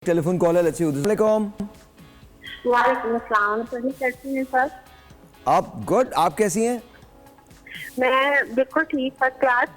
Telephone collar अच्छी होती है। वालेकुम अस्सलाम। सही कैसी हैं सर? आप गुड, आप कैसी हैं? मैं बिल्कुल ठीक, फर्स्ट क्लास।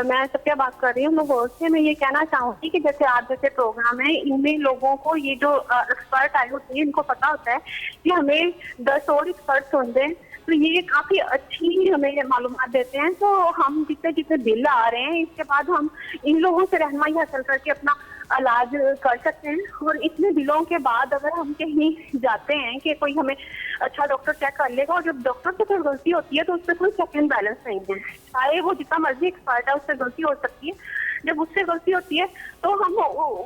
मैं सत्या बात कर रही हूँ लाहौर से। मैं ये कहना चाहूँगी कि जैसे आज जैसे प्रोग्राम है, इनमें लोगों को ये जो एक्सपर्ट आए होते हैं, इनको पता होता है कि हमें 10 और एक्सपर्ट होते हैं, तो ये काफी अच्छी हमें मालूमात देते हैं। तो हम जितने जितने बिल आ रहे हैं, इसके बाद हम इन लोगों से रहनुमाई हासिल करके अपना इलाज कर सकते हैं। और इतने बिलों के बाद अगर हम कहीं जाते हैं कि कोई हमें अच्छा डॉक्टर चेक कर लेगा, और जब डॉक्टर से कोई गलती होती है तो उस पर कोई चेक एंड बैलेंस नहीं है। चाहे वो जितना मर्जी एक्सपर्ट है, उससे गलती हो सकती है। जब उससे गलती होती है तो हम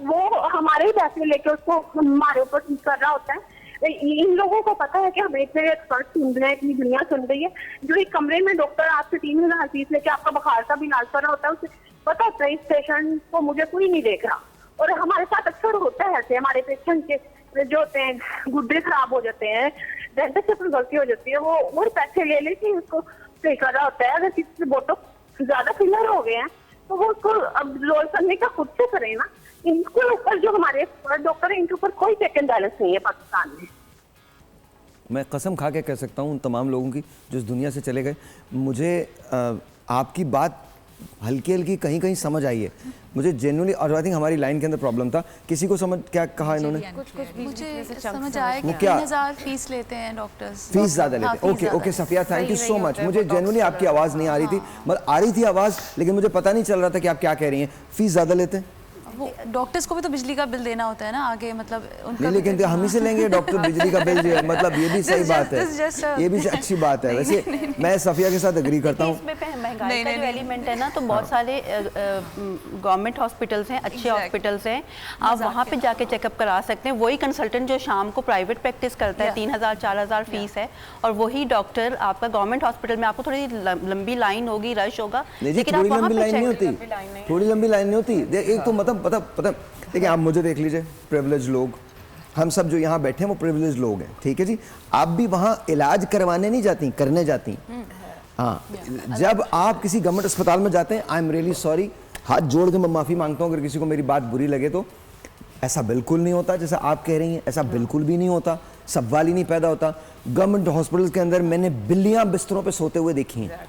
वो हमारे ही पैसे लेके उसको हमारे ऊपर ठीक कर रहा होता है। इन लोगों को पता है कि हमें इतने एक्सपर्ट सुन रहे हैं, इतनी दुनिया सुन रही है। जो एक कमरे में डॉक्टर आपसे 3,000 फीस लेके आपका बुखार का भी इलाज कर रहा होता है, उसे पता होता है इस पेशेंट को मुझे कोई नहीं देख रहा। और हमारे साथ अक्सर होता है ऐसे, हमारे पेशेंट के जो होते हैं गुर्दे खराब हो जाते हैं, डेंटिस्ट से कोई गलती हो जाती है, वो पैसे ले लेके उसको सही कर रहा होता है। अगर किसी से बोटॉक्स ज्यादा फिलर हो गए हैं तो वो उसको अब लोअर करने का खुद से करें ना। इनके ऊपर जो हमारे डॉक्टर है, इनके ऊपर कोई चेक एंड बैलेंस नहीं है पाकिस्तान में। मैं कसम खा के कह सकता हूँ उन तमाम लोगों की जो इस दुनिया से चले गए। मुझे आपकी बात हल्की हल्की कहीं कहीं समझ आई है मुझे जेन्युइनली। और आई थिंक हमारी लाइन के अंदर प्रॉब्लम था। किसी को समझ क्या कहा इन्होंने? कुछ मुझे समझ आया कि 3,000 फीस लेते हैं डॉक्टर्स, फीस ज्यादा लेते हैं। Okay okay Safia, thank you so much. मुझे जेन्युइनली आपकी आवाज़ नहीं आ रही थी, मतलब आ रही थी आवाज़, लेकिन मुझे पता नहीं चल रहा था कि आप क्या कह रही हैं। फीस ज़्यादा लेते हैं। वो डॉक्टर्स को भी तो बिजली का बिल देना होता है ना आगे, मतलब उनका नहीं, लेकिन हम ही से लेंगे डॉक्टर बिजली का बिल जो है, मतलब ये भी सही बात है, ये भी अच्छी बात है। वैसे मैं सफिया के साथ एग्री करता हूँ। इसमें महंगाई का जो एलिमेंट है ना, तो बहुत सारे गवर्नमेंट हॉस्पिटल्स हैं, अच्छे हॉस्पिटल्स हैं, आप वहाँ पे जाके चेकअप करा सकते हैं। वही कंसल्टेंट जो शाम को प्राइवेट प्रैक्टिस करता है, 3,000-4,000 फीस है, और वही डॉक्टर आपका गवर्नमेंट हॉस्पिटल में, आपको थोड़ी लंबी लाइन होगी, रश होगा, लेकिन थोड़ी लंबी लाइन नहीं होती, थोड़ी लंबी लाइन नहीं होती। एक तो मतलब पता देखिए, आप मुझे देख लीजिए, प्रिविलेज लोग, हम सब जो यहाँ बैठे हैं वो प्रिविलेज लोग हैं, ठीक है जी। आप भी वहाँ इलाज करवाने नहीं जाती, करने जाती। हाँ, जब आप किसी गवर्नमेंट अस्पताल में जाते हैं, आई एम रियली सॉरी, हाथ जोड़ के मैं माफ़ी मांगता हूँ अगर किसी को मेरी बात बुरी लगे तो। ऐसा बिल्कुल नहीं होता जैसा आप कह रही हैं, ऐसा बिल्कुल भी नहीं होता, सवाल ही नहीं पैदा होता। गवर्नमेंट हॉस्पिटल के अंदर मैंने बिल्लियाँ बिस्तरों पर सोते हुए देखी हैं,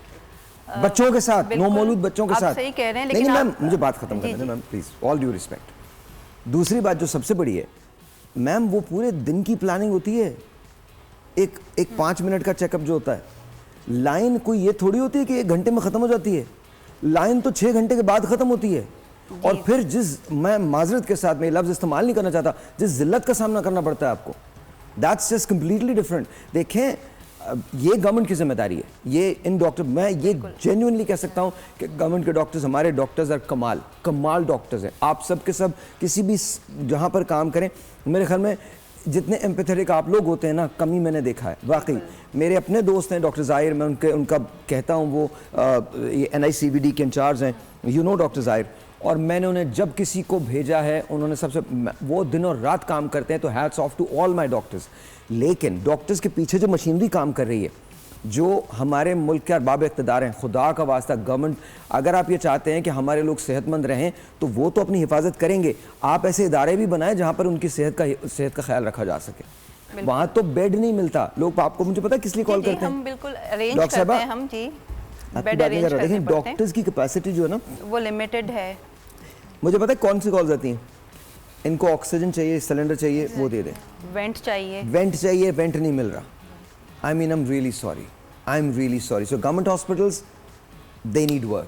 बच्चों के साथ, नो मौलूद बच्चों के साथ। सही कह रहे हैं, लेकिन मैम मुझे बात खत्म करने दें ma'am, please, all due respect. दूसरी बात जो सबसे बड़ी है मैम, वो पूरे दिन की प्लानिंग होती है। एक 5 मिनट का चेकअप जो होता है, लाइन कोई ये थोड़ी होती है कि 1 घंटे में खत्म हो जाती है। लाइन तो 6 घंटे के बाद खत्म होती है। और फिर मैं माजरत के साथ में लफ्ज इस्तेमाल नहीं करना चाहता, जिस जिल्लत का सामना करना पड़ता है आपको, दैट्स जस्ट कंप्लीटली डिफरेंट। देखें, ये गवर्नमेंट की जिम्मेदारी है, ये इन डॉक्टर, मैं ये जेन्युइनली कह सकता हूँ कि गवर्नमेंट के डॉक्टर्स, हमारे डॉक्टर्स और कमाल डॉक्टर्स हैं। आप सब के सब किसी भी जहाँ पर काम करें, मेरे ख्याल में जितने एम्पैथेटिक आप लोग होते हैं ना, कमी मैंने देखा है वाकई। मेरे अपने दोस्त हैं डॉक्टर ज़ाहिर, मैं उनका कहता हूँ, वो NICVD के इंचार्ज हैं, यू नो डॉक्टर ज़ाहिर। और मैंने उन्हें जब किसी को भेजा है, उन्होंने सबसे, वो दिन और रात काम करते हैं, तो hats off to all my doctors. लेकिन डॉक्टर्स के पीछे जो मशीनरी काम कर रही है, जो हमारे मुल्क के अरबाब इक़्तिदार हैं, खुदा का वास्ता गवर्नमेंट, अगर आप ये चाहते हैं कि हमारे लोग सेहतमंद रहें, तो वो तो अपनी हिफाजत करेंगे। आप ऐसे इदारे भी बनाएं जहाँ पर उनकी सेहत का ख्याल रखा जा सके। वहाँ तो बेड नहीं मिलता। लोग, आपको मुझे पता है किस लिए कॉल करते हैं? हम बिल्कुल अरेंज करते हैं, हम जी बेड अरेंज करते हैं। लेकिन डॉक्टर्स की कैपेसिटी जो है ना, वो लिमिटेड है। मुझे पता है कौन सी कॉल्स आती हैं, इनको ऑक्सीजन चाहिए, सिलेंडर चाहिए, वो दे दें, वेंट चाहिए, वेंट नहीं मिल रहा। I mean, I am really sorry, so government hospitals, they need work.